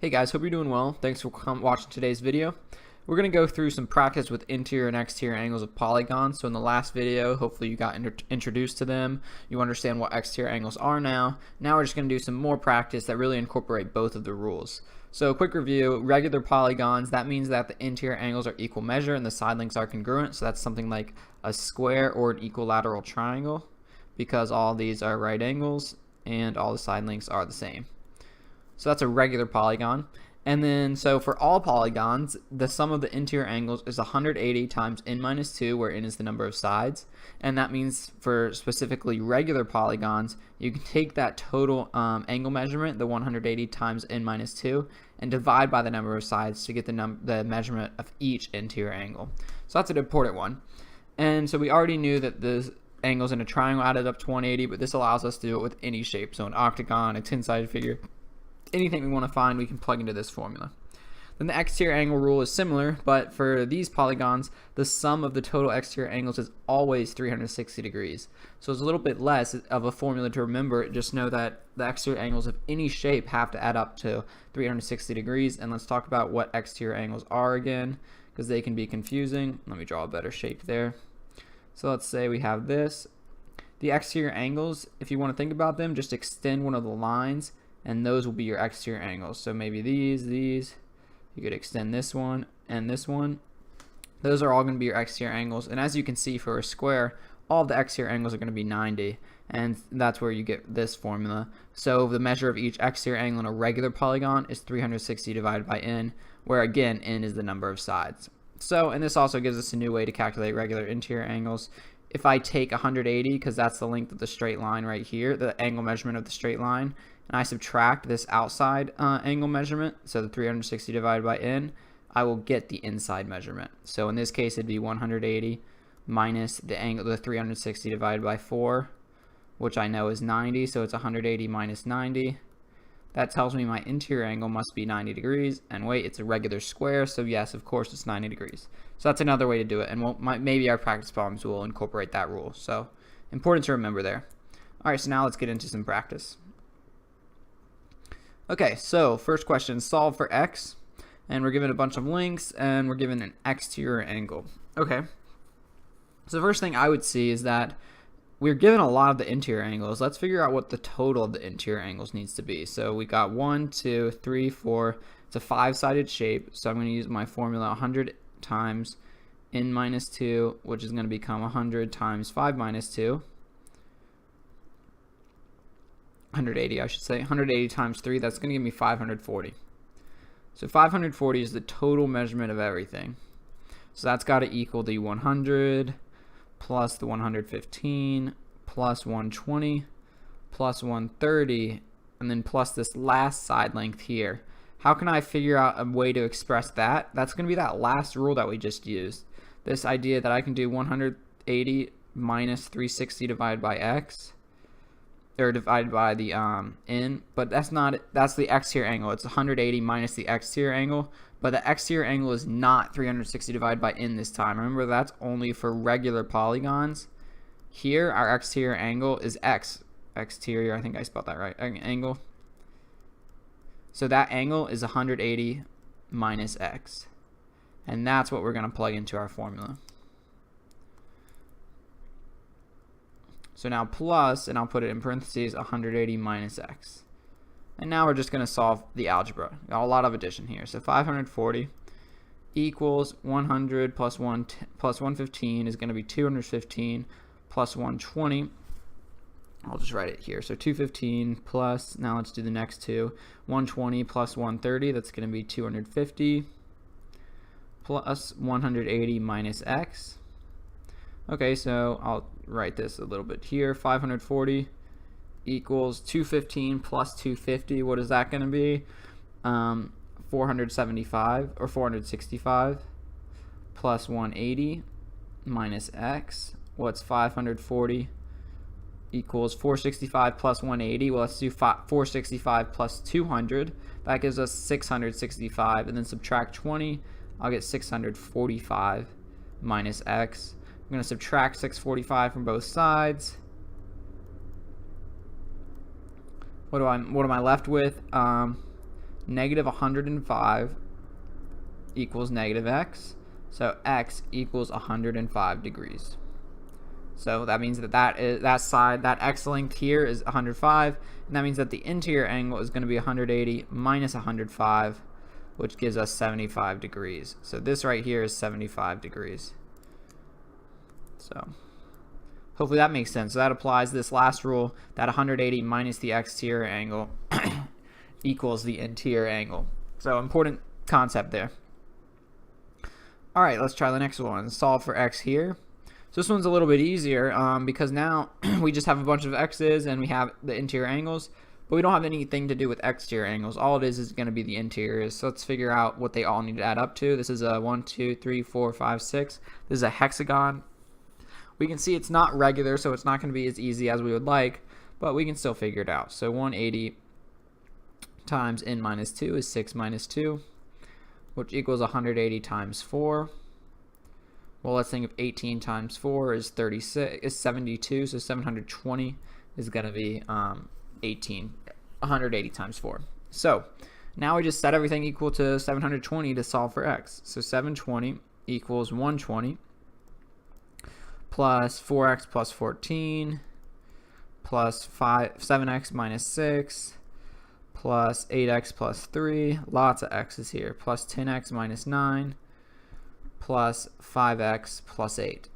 Hey guys, hope you're doing well. Thanks for watching today's video. We're going to go through some practice with interior and exterior angles of polygons. So in the last video, hopefully you got introduced to them. You understand what exterior angles are now. Now we're just going to do some more practice that really incorporate both of the rules. So quick review, regular polygons, that means that the interior angles are equal measure and the side lengths are congruent. So that's something like a square or an equilateral triangle, because all these are right angles and all the side lengths are the same. So that's a regular polygon. And then, so for all polygons, the sum of the interior angles is 180 times n minus 2, where n is the number of sides. And that means for specifically regular polygons, you can take that total angle measurement, the 180 times n minus 2, and divide by the number of sides to get the measurement of each interior angle. So that's an important one. And so we already knew that the angles in a triangle added up to 180, but this allows us to do it with any shape. So an octagon, a 10-sided figure, anything we want to find, we can plug into this formula. Then the exterior angle rule is similar, but for these polygons, the sum of the total exterior angles is always 360 degrees. So it's a little bit less of a formula to remember. Just know that the exterior angles of any shape have to add up to 360 degrees. And let's talk about what exterior angles are again, because they can be confusing. Let me draw a better shape there. So let's say we have this. The exterior angles, if you want to think about them, just extend one of the lines, and those will be your exterior angles. So maybe these, you could extend this one and this one. Those are all going to be your exterior angles. And as you can see, for a square, all of the exterior angles are going to be 90, and that's where you get this formula. So the measure of each exterior angle in a regular polygon is 360 divided by n, where again, n is the number of sides. So, and this also gives us a new way to calculate regular interior angles. If I take 180, because that's the length of the straight line right here, the angle measurement of the straight line, and I subtract this outside angle measurement, so the 360 divided by n, I will get the inside measurement. So in this case, it'd be 180 minus the 360 divided by 4, which I know is 90, so it's 180 minus 90. That tells me my interior angle must be 90 degrees, and wait, it's a regular square, so yes, of course, it's 90 degrees. So that's another way to do it, and maybe our practice problems will incorporate that rule. So important to remember there. All right, so now let's get into some practice. Okay, so first question, solve for x, and we're given a bunch of lengths, and we're given an exterior angle. Okay, so the first thing I would see is that we're given a lot of the interior angles. Let's figure out what the total of the interior angles needs to be. So we got 1, 2, 3, 4. It's a 5-sided shape, so I'm going to use my formula 100 times n minus 2, which is going to become 100 times 5 minus 2. 180, I should say. 180 times 3, that's going to give me 540. So 540 is the total measurement of everything. So that's got to equal the 100 plus the 115 plus 120 plus 130, and then plus this last side length here. How can I figure out a way to express that? That's going to be that last rule that we just used. This idea that I can do 180 minus 360 divided by x, or divided by the n, but that's the exterior angle. It's 180 minus the exterior angle, but the exterior angle is not 360 divided by n this time. Remember, that's only for regular polygons. Here, our exterior angle is x. Exterior, I think I spelled that right, angle. So that angle is 180 minus x, and that's what we're going to plug into our formula. So now plus, and I'll put it in parentheses, 180 minus x. And now we're just going to solve the algebra. Got a lot of addition here. So 540 equals 100 plus 115 is going to be 215 plus 120. I'll just write it here. So 215 plus, now let's do the next two. 120 plus 130, that's going to be 250 plus 180 minus x. Okay, so I'll write this a little bit here. 540 equals 215 plus 250. What is that going to be? 475 or 465 plus 180 minus x. What's 540 equals 465 plus 180? Well, let's do 465 plus 200. That gives us 665, and then subtract 20. I'll get 645 minus x. I'm going to subtract 645 from both sides. What am I left with? negative 105 equals negative x. So x equals 105 degrees. So that means that that x length here is 105, and that means that the interior angle is going to be 180 minus 105, which gives us 75 degrees. So this right here is 75 degrees. So hopefully that makes sense. So that applies this last rule, that 180 minus the exterior angle equals the interior angle. So important concept there. All right, let's try the next one. Solve for x here. So this one's a little bit easier because now we just have a bunch of x's and we have the interior angles, but we don't have anything to do with exterior angles. All it is going to be the interiors. So let's figure out what they all need to add up to. This is a 1, 2, 3, 4, 5, 6. This is a hexagon. We can see it's not regular, so it's not going to be as easy as we would like, but we can still figure it out. So 180 times n minus 2 is 6 minus 2, which equals 180 times 4. Well, let's think of 18 times 4 is 72, so 720 is going to be 180 times 4. So now we just set everything equal to 720 to solve for x. So 720 equals 120 plus 4x plus 14 plus 7x minus 6 plus 8x plus 3, lots of x's here, plus 10x minus 9 plus 5x plus 8.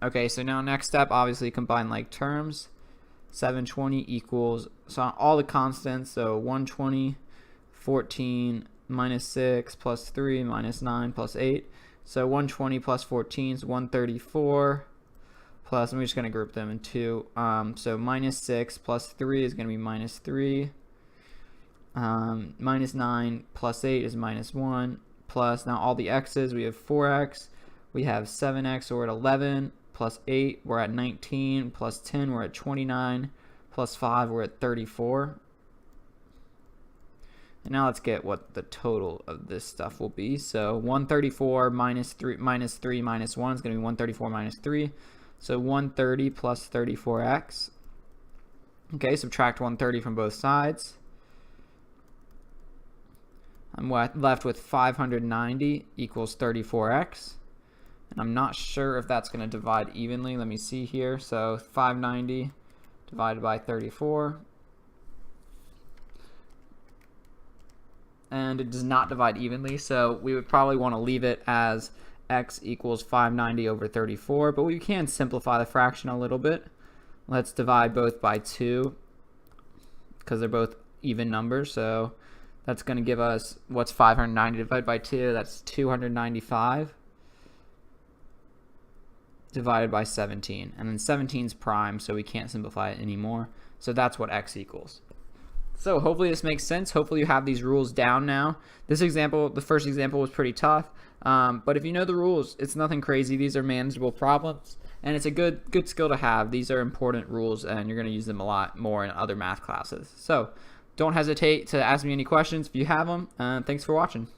Okay, so now next step, obviously combine like terms. 720 equals, so all the constants, so 120, 14 minus 6 plus 3 minus 9 plus 8. So 120 plus 14 is 134 plus, I'm just going to group them in two. So minus 6 plus 3 is going to be minus 3. Minus 9 plus 8 is minus 1. Plus, now all the x's, we have 4x, we have 7x, so we're at 11, plus 8, we're at 19, plus 10, we're at 29, plus 5, we're at 34. And now let's get what the total of this stuff will be. So 134 minus 3 minus 1 is going to be 134 minus 3. So 130 plus 34x. Okay, subtract 130 from both sides. I'm left with 590 equals 34x. And I'm not sure if that's going to divide evenly. Let me see here. So 590 divided by 34. And it does not divide evenly, so we would probably want to leave it as x equals 590 over 34, but we can simplify the fraction a little bit. Let's divide both by 2 because they're both even numbers, so that's going to give us, what's 590 divided by 2? That's 295 divided by 17, and then 17 is prime, so we can't simplify it anymore, so that's what x equals. So hopefully this makes sense. Hopefully you have these rules down now. This example, the first example, was pretty tough, but if you know the rules, it's nothing crazy. These are manageable problems, and it's a good skill to have. These are important rules, and you're going to use them a lot more in other math classes. So don't hesitate to ask me any questions if you have them. Thanks for watching.